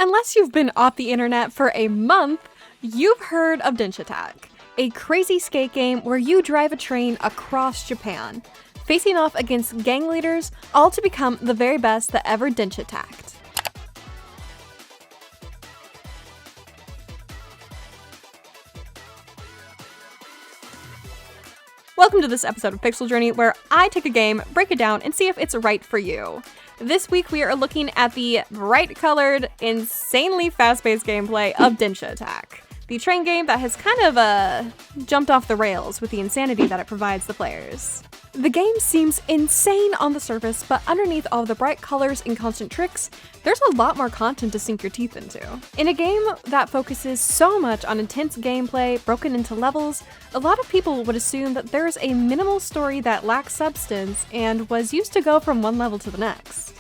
Unless you've been off the internet for a month, you've heard of Denshattack, a crazy skate game where you drive a train across Japan, facing off against gang leaders, all to become the very best that ever Denshattacked. Welcome to this episode of Pixel Journey, where I take a game, break it down, and see if it's right for you. This week we are looking at the bright-colored, insanely fast-paced gameplay of Denshattack, the train game that has kind of jumped off the rails with the insanity that it provides the players. The game seems insane on the surface, but underneath all the bright colors and constant tricks, there's a lot more content to sink your teeth into. In a game that focuses so much on intense gameplay broken into levels, a lot of people would assume that there's a minimal story that lacks substance and was used to go from one level to the next.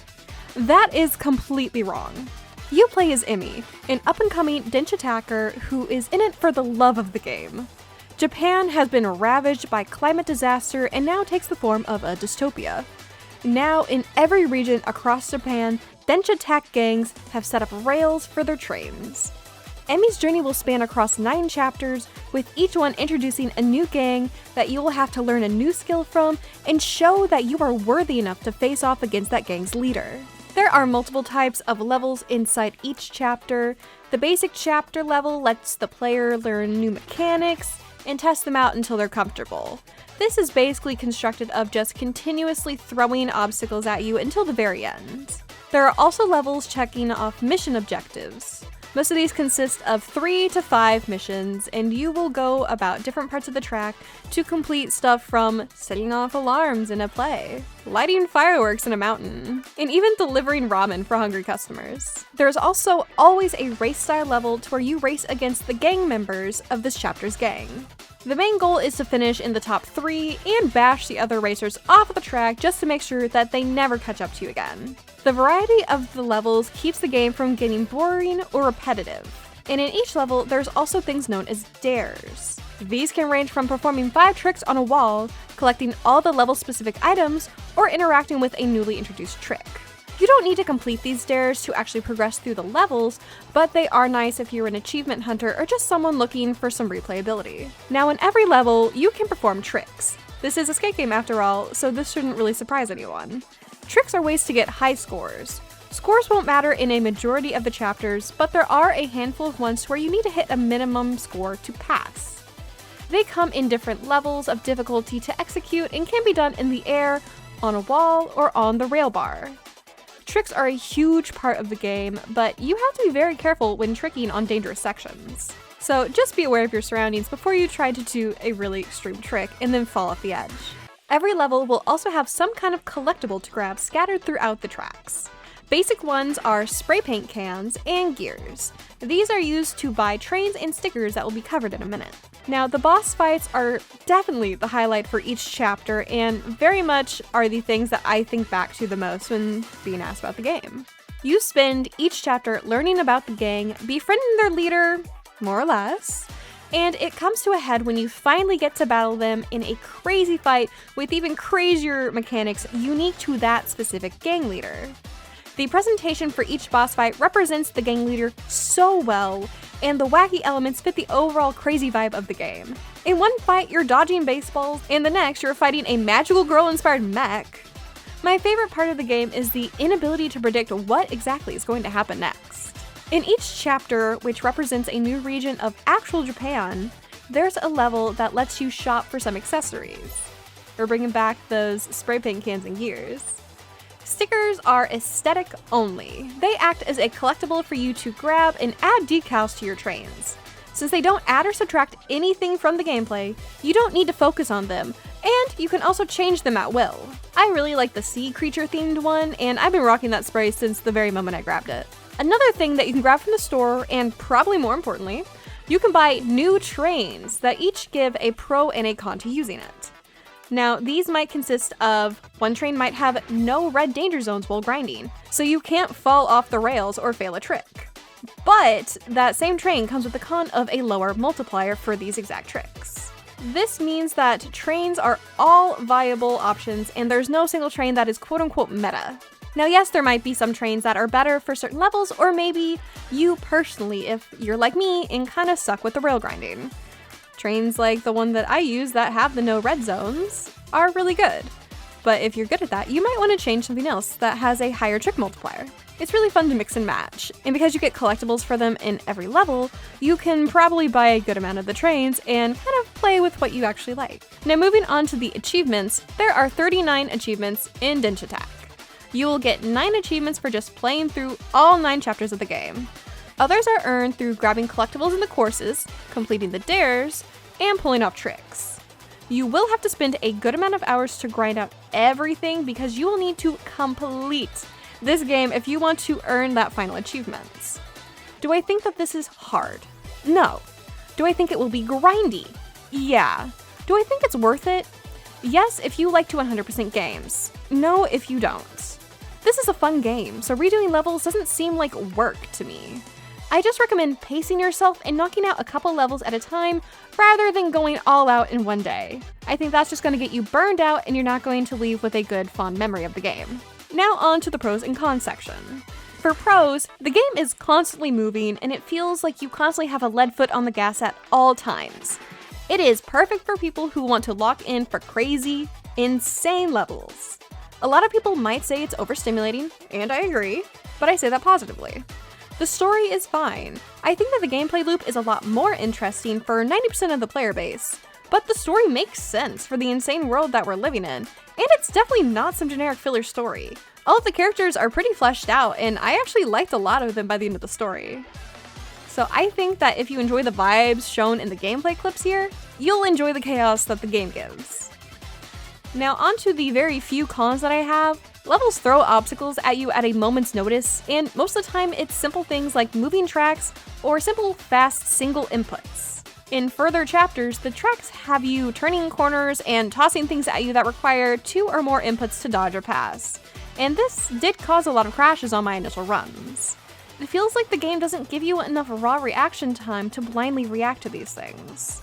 That is completely wrong. You play as 𝕚𝕚, an up-and-coming Denshattacker who is in it for the love of the game. Japan has been ravaged by climate disaster and now takes the form of a dystopia. Now, in every region across Japan, Denshattack gangs have set up rails for their trains. 𝕚𝕚's journey will span across 9 chapters, with each one introducing a new gang that you will have to learn a new skill from and show that you are worthy enough to face off against that gang's leader. There are multiple types of levels inside each chapter. The basic chapter level lets the player learn new mechanics and test them out until they're comfortable. This is basically constructed of just continuously throwing obstacles at you until the very end. There are also levels checking off mission objectives. Most of these consist of 3 to 5 missions, and you will go about different parts of the track to complete stuff from setting off alarms in a play, lighting fireworks in a mountain, and even delivering ramen for hungry customers. There is also always a race-style level to where you race against the gang members of this chapter's gang. The main goal is to finish in the top 3 and bash the other racers off of the track just to make sure that they never catch up to you again. The variety of the levels keeps the game from getting boring or repetitive, and in each level there's also things known as dares. These can range from performing 5 tricks on a wall, collecting all the level-specific items, or interacting with a newly introduced trick. You don't need to complete these dares to actually progress through the levels, but they are nice if you're an achievement hunter or just someone looking for some replayability. Now, in every level, you can perform tricks. This is a skate game after all, so this shouldn't really surprise anyone. Tricks are ways to get high scores. Scores won't matter in a majority of the chapters, but there are a handful of ones where you need to hit a minimum score to pass. They come in different levels of difficulty to execute and can be done in the air, on a wall, or on the rail bar. Tricks are a huge part of the game, but you have to be very careful when tricking on dangerous sections. So just be aware of your surroundings before you try to do a really extreme trick and then fall off the edge. Every level will also have some kind of collectible to grab scattered throughout the tracks. Basic ones are spray paint cans and gears. These are used to buy trains and stickers that will be covered in a minute. Now, the boss fights are definitely the highlight for each chapter and very much are the things that I think back to the most when being asked about the game. You spend each chapter learning about the gang, befriending their leader, more or less, and it comes to a head when you finally get to battle them in a crazy fight with even crazier mechanics unique to that specific gang leader. The presentation for each boss fight represents the gang leader so well, and the wacky elements fit the overall crazy vibe of the game. In one fight, you're dodging baseballs, and the next, you're fighting a magical girl-inspired mech. My favorite part of the game is the inability to predict what exactly is going to happen next. In each chapter, which represents a new region of actual Japan, there's a level that lets you shop for some accessories. We're bringing back those spray paint cans and gears. Stickers are aesthetic only. They act as a collectible for you to grab and add decals to your trains. Since they don't add or subtract anything from the gameplay, you don't need to focus on them, and you can also change them at will. I really like the sea creature themed one, and I've been rocking that spray since the very moment I grabbed it. Another thing that you can grab from the store, and probably more importantly, you can buy new trains that each give a pro and a con to using it. Now, these might consist of one train might have no red danger zones while grinding, so you can't fall off the rails or fail a trick. But that same train comes with the con of a lower multiplier for these exact tricks. This means that trains are all viable options and there's no single train that is quote-unquote meta. Now yes, there might be some trains that are better for certain levels, or maybe you personally, if you're like me and kinda suck with the rail grinding. Trains like the one that I use that have the no red zones are really good. But if you're good at that, you might want to change something else that has a higher trick multiplier. It's really fun to mix and match, and because you get collectibles for them in every level, you can probably buy a good amount of the trains and kind of play with what you actually like. Now moving on to the achievements, there are 39 achievements in Denshattack. You will get 9 achievements for just playing through all 9 chapters of the game. Others are earned through grabbing collectibles in the courses, completing the dares, and pulling off tricks. You will have to spend a good amount of hours to grind out everything because you will need to complete this game if you want to earn that final achievements. Do I think that this is hard? No. Do I think it will be grindy? Yeah. Do I think it's worth it? Yes, if you like to 100% games. No, if you don't. This is a fun game, so redoing levels doesn't seem like work to me. I just recommend pacing yourself and knocking out a couple levels at a time rather than going all out in one day. I think that's just going to get you burned out and you're not going to leave with a good fond memory of the game. Now on to the pros and cons section. For pros, the game is constantly moving and it feels like you constantly have a lead foot on the gas at all times. It is perfect for people who want to lock in for crazy, insane levels. A lot of people might say it's overstimulating, and I agree, but I say that positively. The story is fine. I think that the gameplay loop is a lot more interesting for 90% of the player base, but the story makes sense for the insane world that we're living in, and it's definitely not some generic filler story. All of the characters are pretty fleshed out, and I actually liked a lot of them by the end of the story. So I think that if you enjoy the vibes shown in the gameplay clips here, you'll enjoy the chaos that the game gives. Now onto the very few cons that I have. Levels throw obstacles at you at a moment's notice, and most of the time it's simple things like moving tracks or simple, fast, single inputs. In further chapters, the tracks have you turning corners and tossing things at you that require 2 or more inputs to dodge or pass, and this did cause a lot of crashes on my initial runs. It feels like the game doesn't give you enough raw reaction time to blindly react to these things.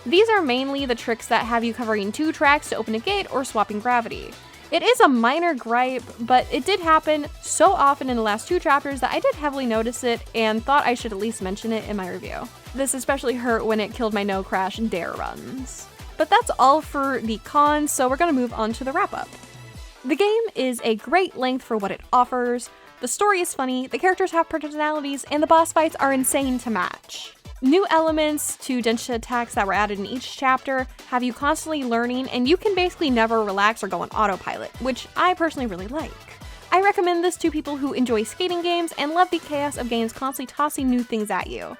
These are mainly the tricks that have you covering 2 tracks to open a gate or swapping gravity. It is a minor gripe, but it did happen so often in the last 2 chapters that I did heavily notice it and thought I should at least mention it in my review. This especially hurt when it killed my no crash dare runs. But that's all for the cons, so we're gonna move on to the wrap up. The game is a great length for what it offers, the story is funny, the characters have personalities, and the boss fights are insane to match. New elements to Denshattacks that were added in each chapter have you constantly learning, and you can basically never relax or go on autopilot, which I personally really like. I recommend this to people who enjoy skating games and love the chaos of games constantly tossing new things at you.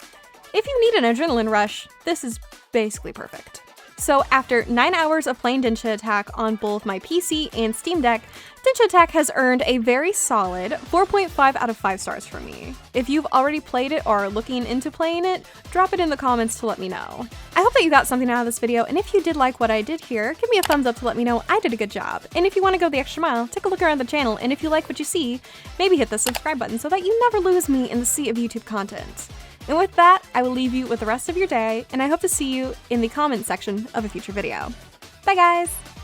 If you need an adrenaline rush, this is basically perfect. So after 9 hours of playing Denshattack on both my PC and Steam Deck, Denshattack has earned a very solid 4.5 out of 5 stars from me. If you've already played it or are looking into playing it, drop it in the comments to let me know. I hope that you got something out of this video, and if you did like what I did here, give me a thumbs up to let me know I did a good job. And if you want to go the extra mile, take a look around the channel, and if you like what you see, maybe hit the subscribe button so that you never lose me in the sea of YouTube content. And with that, I will leave you with the rest of your day, and I hope to see you in the comments section of a future video. Bye guys!